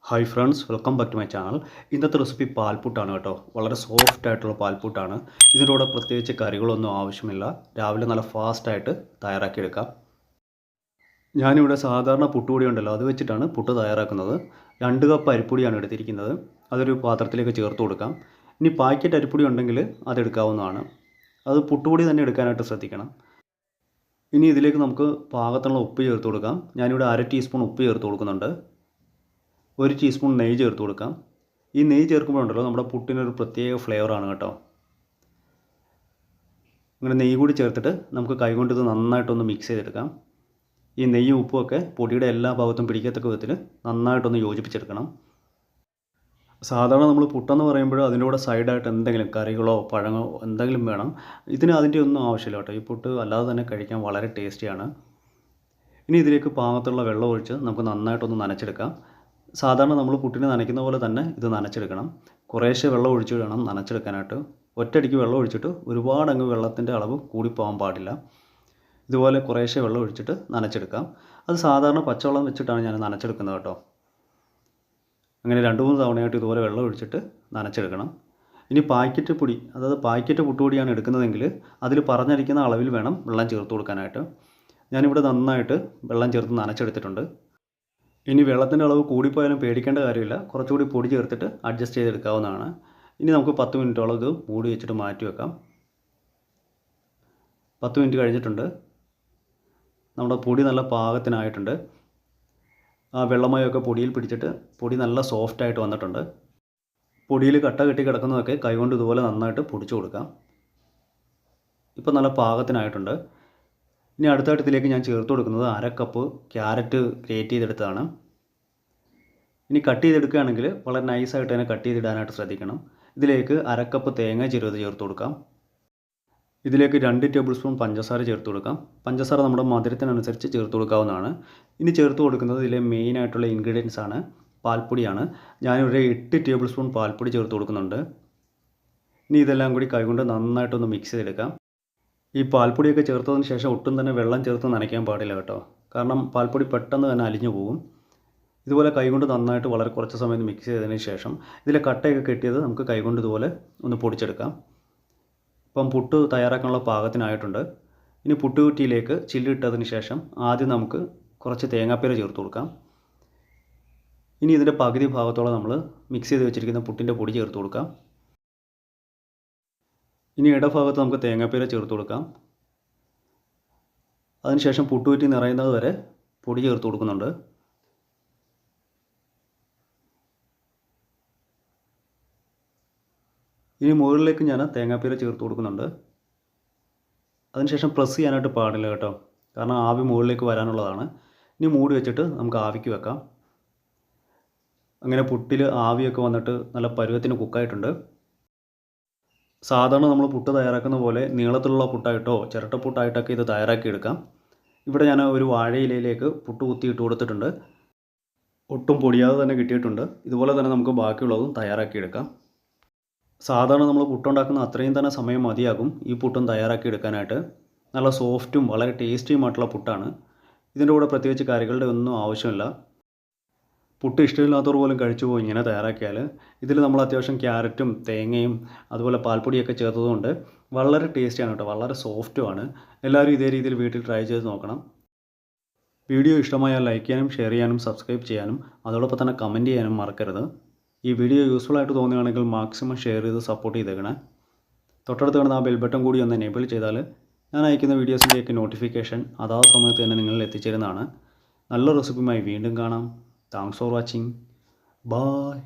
Hi friends, welcome back to my channel. ഇന്നത്തെ recipe പാൽപ്പുട്ടാണ് കേട്ടോ. വളരെ സോഫ്റ്റ് ആയിട്ടുള്ള പാൽപ്പുട്ടാണ്. ഇതിൻ്റെ കൂടെ പ്രത്യേകിച്ച് കറികളൊന്നും ആവശ്യമില്ല. രാവിലെ നല്ല ഫാസ്റ്റായിട്ട് തയ്യാറാക്കിയെടുക്കാം. ഞാനിവിടെ സാധാരണ പുട്ടുപൊടി ഉണ്ടല്ലോ, അത് വെച്ചിട്ടാണ് പുട്ട് തയ്യാറാക്കുന്നത്. 2 കപ്പ് അരിപ്പൊടിയാണ് എടുത്തിരിക്കുന്നത്. അതൊരു പാത്രത്തിലേക്ക് ചേർത്ത് കൊടുക്കാം. ഇനി പാക്കറ്റ് അരിപ്പൊടി ഉണ്ടെങ്കിൽ അതെടുക്കാവുന്നതാണ്. അത് പുട്ടുപൊടി തന്നെ എടുക്കാനായിട്ട് ശ്രദ്ധിക്കണം. ഇനി ഇതിലേക്ക് നമുക്ക് പാകത്തിനുള്ള ഉപ്പ് ചേർത്ത് കൊടുക്കാം. ഞാനിവിടെ 1/2 ടീസ്പൂൺ ഉപ്പ് ചേർത്ത് കൊടുക്കുന്നുണ്ട്. 1 ടീസ്പൂൺ നെയ്യ് ചേർത്ത് കൊടുക്കാം. ഈ നെയ്യ് ചേർക്കുമ്പോഴുണ്ടല്ലോ നമ്മുടെ പുട്ടിനൊരു പ്രത്യേക ഫ്ലേവറാണ് കേട്ടോ. അങ്ങനെ നെയ്യ് കൂടി ചേർത്തിട്ട് നമുക്ക് കൈകൊണ്ട് ഇത് നന്നായിട്ടൊന്ന് മിക്സ് ചെയ്തെടുക്കാം. ഈ നെയ്യും ഉപ്പുമൊക്കെ പൊടിയുടെ എല്ലാ ഭാഗത്തും പിടിക്കത്തക്ക വിധത്തിൽ നന്നായിട്ടൊന്ന് യോജിപ്പിച്ചെടുക്കണം. സാധാരണ നമ്മൾ പുട്ടെന്ന് പറയുമ്പോൾ അതിൻ്റെ കൂടെ സൈഡായിട്ട് എന്തെങ്കിലും കറികളോ പഴങ്ങളോ എന്തെങ്കിലും വേണം. ഇതിന് അതിൻ്റെ ഒന്നും ആവശ്യമില്ല കേട്ടോ. ഈ പുട്ട് അല്ലാതെ തന്നെ കഴിക്കാൻ വളരെ ടേസ്റ്റിയാണ്. ഇനി ഇതിലേക്ക് പാകത്തുള്ള വെള്ളം ഒഴിച്ച് നമുക്ക് നന്നായിട്ടൊന്ന് നനച്ചെടുക്കാം. സാധാരണ നമ്മൾ പുട്ടിന് നനയ്ക്കുന്ന പോലെ തന്നെ ഇത് നനച്ചെടുക്കണം. കുറേശ്ശെ വെള്ളം ഒഴിച്ച് വേണം നനച്ചെടുക്കാനായിട്ട്. ഒറ്റയടിക്ക് വെള്ളം ഒഴിച്ചിട്ട് ഒരുപാടങ്ങ് വെള്ളത്തിൻ്റെ അളവ് കൂടിപ്പോകാൻ പാടില്ല. ഇതുപോലെ കുറേശ്ശെ വെള്ളം ഒഴിച്ചിട്ട് നനച്ചെടുക്കാം. അത് സാധാരണ പച്ചവെള്ളം വെച്ചിട്ടാണ് ഞാൻ നനച്ചെടുക്കുന്നത് കേട്ടോ. അങ്ങനെ 2-3 തവണയായിട്ട് ഇതുപോലെ വെള്ളം ഒഴിച്ചിട്ട് നനച്ചെടുക്കണം. ഇനി പാക്കറ്റ് പൊടി, അതായത് പാക്കറ്റ് പുട്ടുപൊടിയാണ് എടുക്കുന്നതെങ്കിൽ അതിൽ പറഞ്ഞിരിക്കുന്ന അളവിൽ വേണം വെള്ളം ചേർത്ത് കൊടുക്കാനായിട്ട്. ഞാനിവിടെ നന്നായിട്ട് വെള്ളം ചേർത്ത് നനച്ചെടുത്തിട്ടുണ്ട്. ഇനി വെള്ളത്തിൻ്റെ അളവ് കൂടിപ്പോയാലും പേടിക്കേണ്ട കാര്യമില്ല. കുറച്ചുകൂടി പൊടി ചേർത്തിട്ട് അഡ്ജസ്റ്റ് ചെയ്തെടുക്കാവുന്നതാണ്. ഇനി നമുക്ക് 10 മിനിറ്റോളം ഇത് മൂടി വെച്ചിട്ട് മാറ്റി വെക്കാം. 10 മിനിറ്റ് കഴിഞ്ഞിട്ടുണ്ട്. നമ്മുടെ പൊടി നല്ല പാകത്തിനായിട്ടുണ്ട്. ആ വെള്ളമയമൊക്കെ പൊടിയിൽ പിടിച്ചിട്ട് പൊടി നല്ല സോഫ്റ്റായിട്ട് വന്നിട്ടുണ്ട്. പൊടിയിൽ കട്ട കെട്ടി കിടക്കുന്നതൊക്കെ കൈകൊണ്ട് ഇതുപോലെ നന്നായിട്ട് പൊടിച്ചു കൊടുക്കാം. ഇപ്പോൾ നല്ല പാകത്തിനായിട്ടുണ്ട്. ഇനി അടുത്തായിട്ട് ഇതിലേക്ക് ഞാൻ ചേർത്ത് കൊടുക്കുന്നത് 1/2 കപ്പ് ക്യാരറ്റ് ഗ്രേറ്റ് ചെയ്തെടുത്തതാണ്. ഇനി കട്ട് ചെയ്തെടുക്കുകയാണെങ്കിൽ വളരെ നൈസായിട്ട് തന്നെ കട്ട് ചെയ്തിടാനായിട്ട് ശ്രദ്ധിക്കണം. ഇതിലേക്ക് 1/2 കപ്പ് തേങ്ങ ചിരവിയത് ചേർത്ത് കൊടുക്കാം. ഇതിലേക്ക് 2 ടേബിൾ സ്പൂൺ പഞ്ചസാര ചേർത്ത് കൊടുക്കാം. പഞ്ചസാര നമ്മുടെ മധുരത്തിനനുസരിച്ച് ചേർത്ത് കൊടുക്കാവുന്നതാണ്. ഇനി ചേർത്ത് കൊടുക്കുന്നത് ഇതിലെ മെയിനായിട്ടുള്ള ഇൻഗ്രീഡിയൻസ് ആണ്, പാൽപ്പൊടിയാണ്. ഞാനിവിടെ 8 ടേബിൾ സ്പൂൺ പാൽപ്പൊടി ചേർത്ത് കൊടുക്കുന്നുണ്ട്. ഇനി ഇതെല്ലാം കൂടി കൈകൊണ്ട് നന്നായിട്ടൊന്ന് മിക്സ് ചെയ്തെടുക്കാം. ഈ പാൽപ്പൊടിയൊക്കെ ചേർത്തതിന് ശേഷം ഒട്ടും തന്നെ വെള്ളം ചേർത്ത് നനയ്ക്കാൻ പാടില്ല കേട്ടോ. കാരണം പാൽപ്പൊടി പെട്ടെന്ന് തന്നെ അലിഞ്ഞു പോകും. ഇതുപോലെ കൈകൊണ്ട് നന്നായിട്ട് വളരെ കുറച്ച് സമയം മിക്സ് ചെയ്തതിന് ശേഷം ഇതിലെ കട്ടയൊക്കെ കെട്ടിയത് നമുക്ക് കൈകൊണ്ട് ഇതുപോലെ ഒന്ന് പൊടിച്ചെടുക്കാം. ഇപ്പം പുട്ട് തയ്യാറാക്കാനുള്ള പാകത്തിനായിട്ടുണ്ട്. ഇനി പുട്ടുകുറ്റിയിലേക്ക് ചില്ലിട്ടതിന് ശേഷം ആദ്യം നമുക്ക് കുറച്ച് തേങ്ങാപ്പീര ചേർത്ത് കൊടുക്കാം. ഇനി ഇതിൻ്റെ പകുതി ഭാഗത്തോളം നമ്മൾ മിക്സ് ചെയ്ത് വെച്ചിരിക്കുന്ന പുട്ടിൻ്റെ പൊടി ചേർത്ത് കൊടുക്കാം. ഇനി ഇടഭാഗത്ത് നമുക്ക് തേങ്ങാപ്പീര ചേർത്ത് കൊടുക്കാം. അതിനുശേഷം പുട്ടുകുറ്റി നിറയുന്നത് വരെ പൊടി ചേർത്ത് കൊടുക്കുന്നുണ്ട്. ഇനി മുകളിലേക്ക് ഞാൻ തേങ്ങാപ്പീര ചേർത്ത് കൊടുക്കുന്നുണ്ട്. അതിനുശേഷം പ്രസ് ചെയ്യാനായിട്ട് പാടില്ല കേട്ടോ, കാരണം ആവി മുകളിലേക്ക് വരാനുള്ളതാണ്. ഇനി മൂടി വെച്ചിട്ട് നമുക്ക് ആവിക്ക് വെക്കാം. അങ്ങനെ പുട്ടിൽ ആവിയൊക്കെ വന്നിട്ട് നല്ല പരുവത്തിന് കുക്കായിട്ടുണ്ട്. സാധാരണ നമ്മൾ പുട്ട് തയ്യാറാക്കുന്ന പോലെ നീളത്തിലുള്ള പുട്ടായിട്ടോ ചിരട്ടപ്പുട്ടായിട്ടൊക്കെ ഇത് തയ്യാറാക്കിയെടുക്കാം. ഇവിടെ ഞാൻ ഒരു വാഴയിലയിലേക്ക് പുട്ട് കുത്തിയിട്ട് കൊടുത്തിട്ടുണ്ട്. ഒട്ടും പൊടിയാതെ തന്നെ കിട്ടിയിട്ടുണ്ട്. ഇതുപോലെ തന്നെ നമുക്ക് ബാക്കിയുള്ളതും തയ്യാറാക്കിയെടുക്കാം. സാധാരണ നമ്മൾ പുട്ടുണ്ടാക്കുന്ന അത്രയും തന്നെ സമയം മതിയാകും ഈ പുട്ടും തയ്യാറാക്കിയെടുക്കാനായിട്ട്. നല്ല സോഫ്റ്റും വളരെ ടേസ്റ്റിയുമായിട്ടുള്ള പുട്ടാണ്. ഇതിൻ്റെ കൂടെ പ്രത്യേകിച്ച് കറികളുടെ ഒന്നും ആവശ്യമില്ല. പുട്ട് ഇഷ്ടമില്ലാത്തവർ പോലും കഴിച്ചു പോകും ഇങ്ങനെ തയ്യാറാക്കിയാൽ. ഇതിൽ നമ്മൾ അത്യാവശ്യം ക്യാരറ്റും തേങ്ങയും അതുപോലെ പാൽപ്പൊടിയൊക്കെ ചേർത്തതുകൊണ്ട് വളരെ ടേസ്റ്റിയാണ് കേട്ടോ, വളരെ സോഫ്റ്റുമാണ്. എല്ലാവരും ഇതേ രീതിയിൽ വീട്ടിൽ ട്രൈ ചെയ്ത് നോക്കണം. വീഡിയോ ഇഷ്ടമായാൽ ലൈക്ക് ചെയ്യാനും ഷെയർ ചെയ്യാനും സബ്സ്ക്രൈബ് ചെയ്യാനും അതോടൊപ്പം തന്നെ കമൻറ്റ് ചെയ്യാനും മറക്കരുത്. ഈ വീഡിയോ യൂസ്ഫുൾ ആയിട്ട് തോന്നുകയാണെങ്കിൽ മാക്സിമം ഷെയർ ചെയ്ത് സപ്പോർട്ട് ചെയ്തേക്കണേ. തൊട്ടടുത്ത് കാണുന്ന ആ ബെൽ ബട്ടൺ കൂടി ഒന്ന് എനേബിൾ ചെയ്താൽ ഞാൻ അയക്കുന്ന വീഡിയോസിൻ്റെയൊക്കെ നോട്ടിഫിക്കേഷൻ അതാത് സമയത്ത് തന്നെ നിങ്ങളിൽ എത്തിച്ചേരുന്നതാണ്. നല്ല റെസിപ്പിയുമായി വീണ്ടും കാണാം. Thanks for watching. Bye.